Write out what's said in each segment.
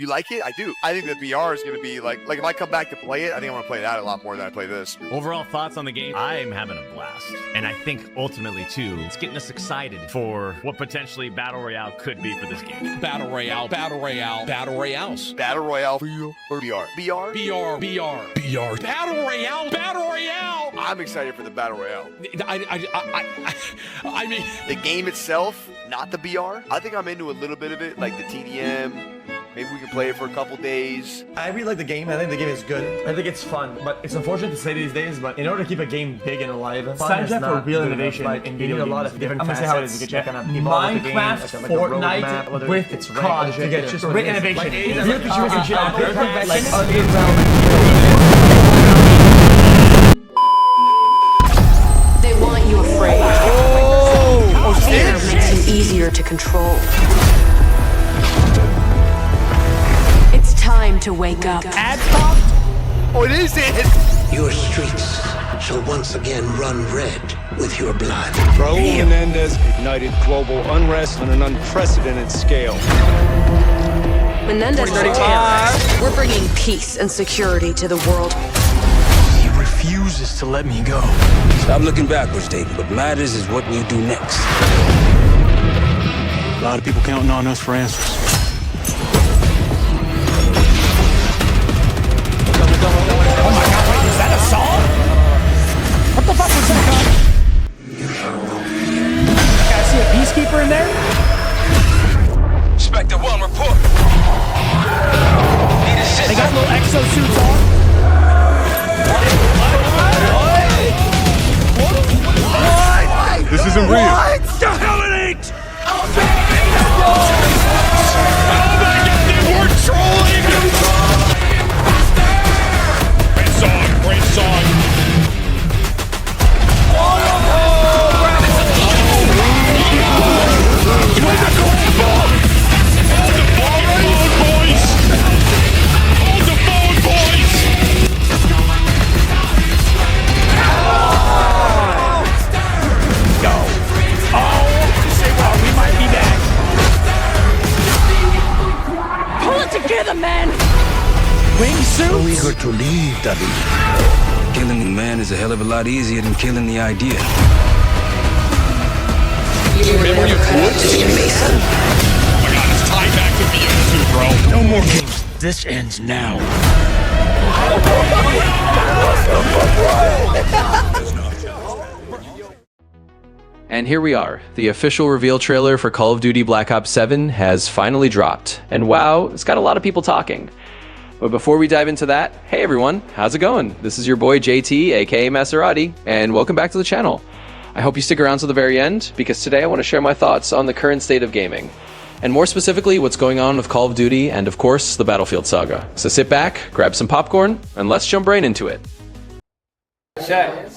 You like it? I do. I think that VR is going to be like if I come back to play it, I think I'm going to play that a lot more than I play this. Overall thoughts on the game? I'm having a blast. And I think ultimately, too, it's getting us excited for what potentially Battle Royale could be for this game. Battle Royale, Battle Royale, Battle Royales. Battle Royale VR or VR? VR? VR, VR, VR. Battle Royale, Battle Royale. I'm excited for the Battle Royale. I mean... The game itself, not the VR. I think I'm into a little bit of it, like the TDM. Maybe we can play it for a couple days. I really like the game. I think the game is good. I think it's fun, but it's unfortunate to say these days, but in order to keep a game big and alive, it's time for real innovation. Like, in video games. A lot of different facets. I'm gonna say how it is. You can check on Minecraft, Fortnite, with COD to get just great innovation. Real futuristic shit on perfect, like underground. They want you afraid. Fear makes you easier to control. It's time to wake up. Oh, it is it! Your streets shall once again run red with your blood. Raul Menendez ignited global unrest on an unprecedented scale. Menendez is a terrorist. We're bringing peace and security to the world. He refuses to let me go. Stop looking backwards, Dayton. What matters is what we do next. A lot of people counting on us for answers. What the fuck was that? I see a peacekeeper in there? Spectre 1, report. They got little exosuits on. What? This isn't real. What? The hell it ain't! Oh my God, they were trolling! Great song, great song. So eager to leave, David. Killing the man is a hell of a lot easier than killing the idea. Remember your quotes? Oh my God, it's time back to BO2, bro. No more games. This ends now. And here we are. The official reveal trailer for Call of Duty Black Ops 7 has finally dropped. And wow, it's got a lot of people talking. But before we dive into that, hey everyone, how's it going? This is your boy JT, aka Maserati, and welcome back to the channel. I hope you stick around to the very end, because today I want to share my thoughts on the current state of gaming. And more specifically, what's going on with Call of Duty and of course, the Battlefield saga. So sit back, grab some popcorn, and let's jump right into it. Chat,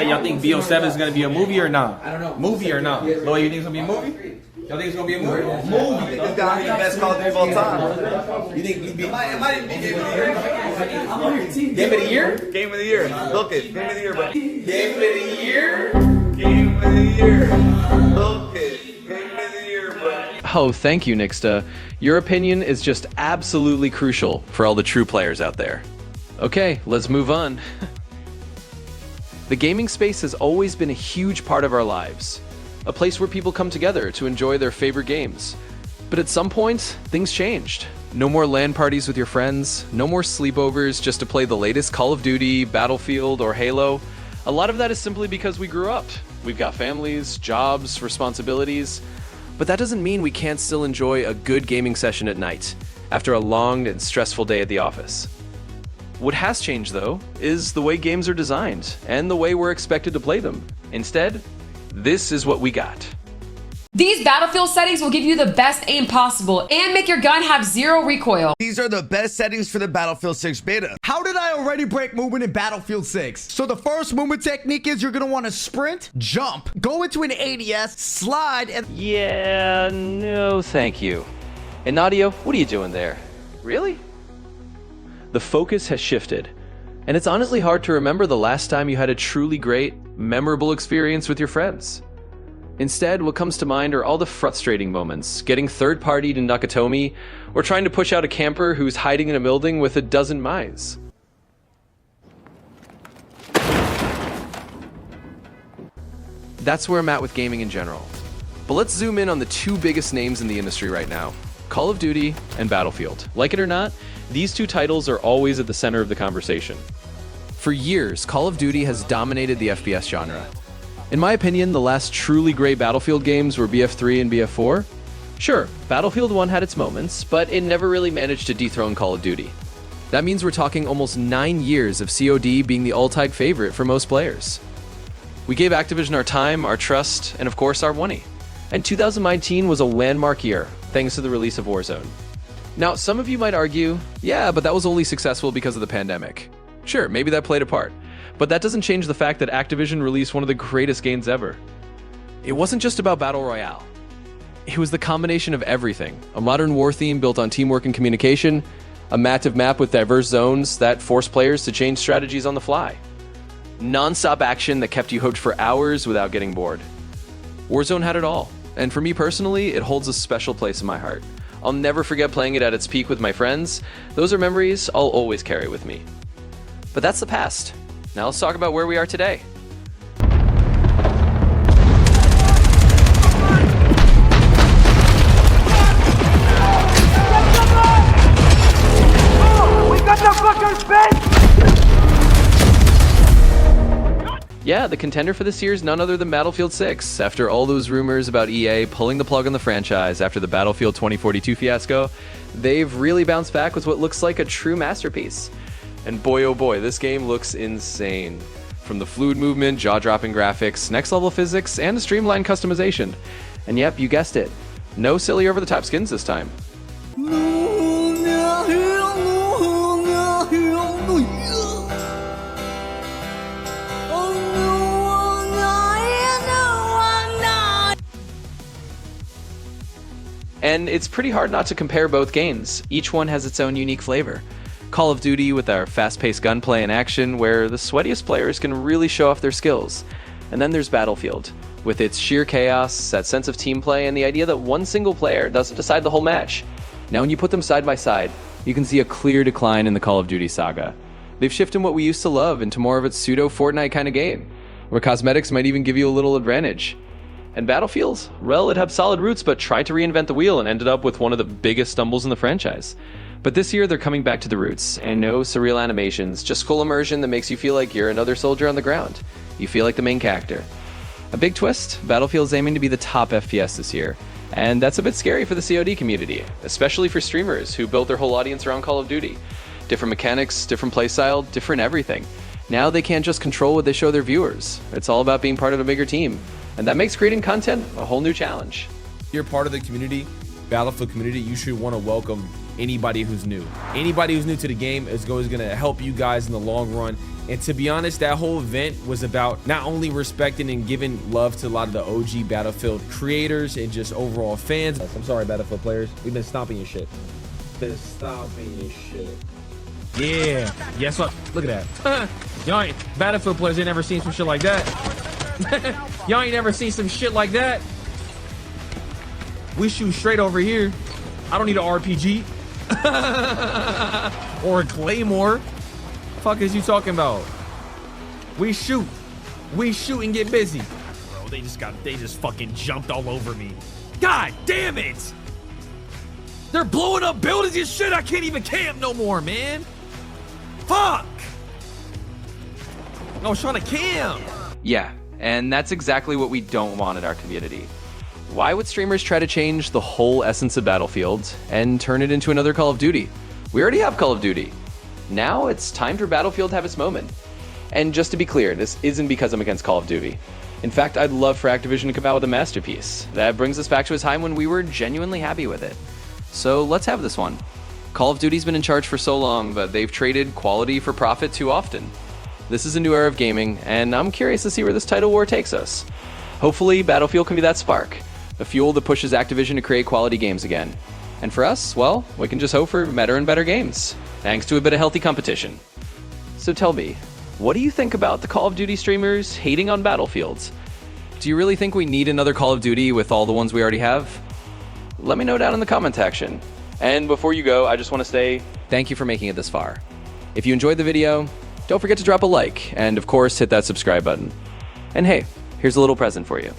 y'all think BO7 is gonna be a movie or not? I don't know. Movie or not? Lloyd, you think it's gonna be a movie? Y'all think it's gonna be a movie? Movie. It's gotta be the best Call of Duty of all time. You think it might be Game of the Year? Game of the Year? Game of the Year. Look it. Game of the Year, bro. Game of the Year. Game of the Year. Look it. Game of the Year, bro. Oh, thank you, Nixta. Your opinion is just absolutely crucial for all the true players out there. Okay, let's move on. The gaming space has always been a huge part of our lives. A place where people come together to enjoy their favorite games. But at some point, things changed. No more LAN parties with your friends, no more sleepovers just to play the latest Call of Duty, Battlefield, or Halo. A lot of that is simply because we grew up. We've got families, jobs, responsibilities. But that doesn't mean we can't still enjoy a good gaming session at night, after a long and stressful day at the office. What has changed, though, is the way games are designed, and the way we're expected to play them. Instead, this is what we got. These Battlefield settings will give you the best aim possible and make your gun have zero recoil. These are the best settings for the Battlefield 6 beta. How did I already break movement in Battlefield 6? So the first movement technique is you're gonna wanna sprint, jump, go into an ADS, slide, and... Yeah, no thank you. And Nadia, what are you doing there? Really? The focus has shifted, and it's honestly hard to remember the last time you had a truly great, memorable experience with your friends. Instead, what comes to mind are all the frustrating moments, getting third-partied in Nakatomi, or trying to push out a camper who's hiding in a building with a dozen mines. That's where I'm at with gaming in general. But let's zoom in on the two biggest names in the industry right now, Call of Duty and Battlefield. Like it or not, these two titles are always at the center of the conversation. For years, Call of Duty has dominated the FPS genre. In my opinion, the last truly great Battlefield games were BF3 and BF4. Sure, Battlefield 1 had its moments, but it never really managed to dethrone Call of Duty. That means we're talking almost 9 years of COD being the all-time favorite for most players. We gave Activision our time, our trust, and of course our money. And 2019 was a landmark year, thanks to the release of Warzone. Now, some of you might argue, yeah, but that was only successful because of the pandemic. Sure, maybe that played a part, but that doesn't change the fact that Activision released one of the greatest games ever. It wasn't just about Battle Royale. It was the combination of everything. A modern war theme built on teamwork and communication, a massive map with diverse zones that forced players to change strategies on the fly. Non-stop action that kept you hooked for hours without getting bored. Warzone had it all, and for me personally, it holds a special place in my heart. I'll never forget playing it at its peak with my friends. Those are memories I'll always carry with me. But that's the past. Now let's talk about where we are today. We got the fuckers bent! Yeah, the contender for this year is none other than Battlefield 6. After all those rumors about EA pulling the plug on the franchise after the Battlefield 2042 fiasco, they've really bounced back with what looks like a true masterpiece. And boy oh boy, this game looks insane. From the fluid movement, jaw-dropping graphics, next-level physics, and a streamlined customization. And yep, you guessed it, no silly over-the-top skins this time. And it's pretty hard not to compare both games. Each one has its own unique flavor. Call of Duty with our fast-paced gunplay and action where the sweatiest players can really show off their skills. And then there's Battlefield, with its sheer chaos, that sense of team play, and the idea that one single player doesn't decide the whole match. Now when you put them side by side, you can see a clear decline in the Call of Duty saga. They've shifted what we used to love into more of its pseudo-Fortnite kind of game, where cosmetics might even give you a little advantage. And Battlefield, well, it had solid roots, but tried to reinvent the wheel and ended up with one of the biggest stumbles in the franchise. But this year, they're coming back to the roots, and no surreal animations, just full immersion that makes you feel like you're another soldier on the ground. You feel like the main character. A big twist, Battlefield's aiming to be the top FPS this year, and that's a bit scary for the COD community, especially for streamers who built their whole audience around Call of Duty. Different mechanics, different playstyle, different everything. Now they can't just control what they show their viewers. It's all about being part of a bigger team, and that makes creating content a whole new challenge. You're part of the community, Battlefield community, you should want to welcome anybody who's new. Anybody who's new to the game is always going to help you guys in the long run. And to be honest, that whole event was about not only respecting and giving love to a lot of the OG Battlefield creators and just overall fans. I'm sorry, Battlefield players. We've been stomping your shit. Been stomping your shit. Yeah. Yes, look at that. Y'all ain't, Battlefield players ain't never seen some shit like that. Y'all ain't never seen some shit like that. We shoot straight over here. I don't need an RPG. Or a claymore. Fuck is you talking about? We shoot and get busy. Bro, they just fucking jumped all over me. God damn it! They're blowing up buildings and shit. I can't even camp no more, man. Fuck! I was trying to camp. Yeah, and that's exactly what we don't want in our community. Why would streamers try to change the whole essence of Battlefield and turn it into another Call of Duty? We already have Call of Duty. Now it's time for Battlefield to have its moment. And just to be clear, this isn't because I'm against Call of Duty. In fact, I'd love for Activision to come out with a masterpiece. That brings us back to a time when we were genuinely happy with it. So let's have this one. Call of Duty's been in charge for so long, but they've traded quality for profit too often. This is a new era of gaming, and I'm curious to see where this title war takes us. Hopefully, Battlefield can be that spark, a fuel that pushes Activision to create quality games again. And for us, well, we can just hope for better and better games, thanks to a bit of healthy competition. So tell me, what do you think about the Call of Duty streamers hating on Battlefields? Do you really think we need another Call of Duty with all the ones we already have? Let me know down in the comment section. And before you go, I just want to say thank you for making it this far. If you enjoyed the video, don't forget to drop a like, and of course, hit that subscribe button. And hey, here's a little present for you.